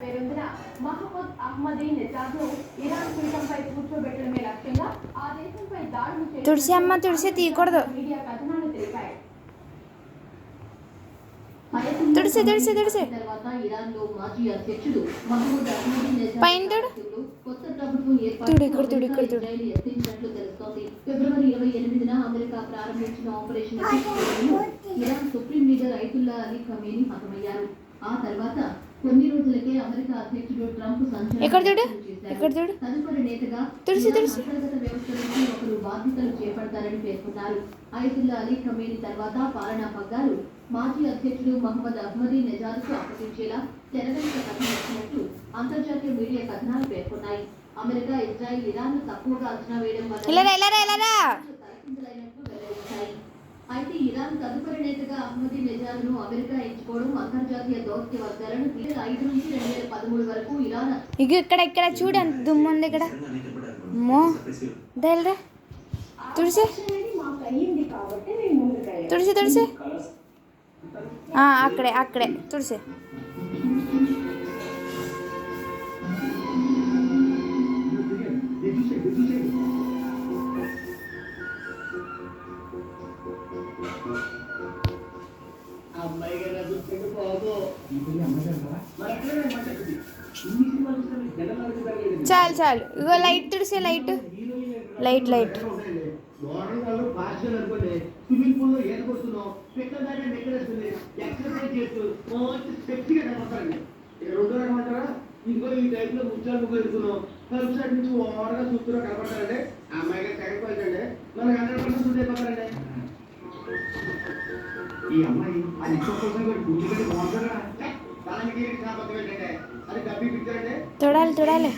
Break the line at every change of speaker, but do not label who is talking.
పేరొందిన Mohammed Ahmadi నెజాద్ను Iran పీఠంపై కూర్చోబెట్టడమే లక్ష్యంగా ఆ దేశంపై దాడులు
తులసి అమ్మ తులసి తీయకూడదు.
మీడియా కథనాలు తెలిపాయి.
తులసి తులసి తులసి
తర్వాత ఇరాన్లో మాజీ అధ్యక్షుడు మహమ్మద్ అహ్మదీ నెజాద్
పైన
కొత్త ప్రభుత్వం ఇజ్రాయెల్ ఎత్తించినట్లు తెలుస్తోంది. ఫిబ్రవరి 28న అమెరికా ప్రారంభించిన operation Iran supreme leader Ayatollah Ali Khamenei హతమయ్యారు. ఆ తర్వాత కొన్ని రోజులకే అమెరికా అధ్యక్షుడు ట్రంప్ తదుపరి నేతగా అంతర్గత వ్యవస్థ నుంచి ఒకరు బాధ్యతలు చేపడతారని పేర్కొన్నారు. ఐతుల్లా అలీ ఖమేనీ తర్వాత పాలనా పగ్గాలు మాజీ అధ్యక్షుడు మహమ్మద్ అహ్మదీ నెజాద్కు అప్పగించేలా తెరవెనుక కథ వచ్చినట్లు అంతర్జాతీయ మీడియా కథనాలు పేర్కొన్నాయి. అమెరికా, ఇజ్రాయెల్ ఇరాన్ను తక్కువగా అంచనా వేయడం వల్ల తలకిందులైనట్లు వెల్లడించాయి. అయితే ఇరాన్ తదుపరి నేతగా అహ్మదీ నెజాద్ను అమెరికా ఎంచుకోవడం అంతర్జాతీయ దౌత్య వర్గాలను 2005 నుంచి 2013 వరకు ఇరాన్
ఇక్కడ చూడు ఎంత దుమ్ము ఉంది ఇక్కడ. తులసి తులసి తులసి అక్కడే తులసి. చాలు ఇగో లైట్ తుడిసే లైట్.
ఇంకో ఈ టైప్ లో ముచ్చాలు పెడుతున్నాం తలుపు సైడ్ నుంచి ఓవర్గా చూస్తున్నా కనపడతారండి. అమ్మాయిగా సెకండ్ పాయింట్ అండి మనకి 100% సూట్ అయిపోతారండి. ఈ అమ్మాయి అది కోసం కూర్చుని బాగుంటారా దానికి అది డబ్బి పిక్చర్ అంటే
చూడాలి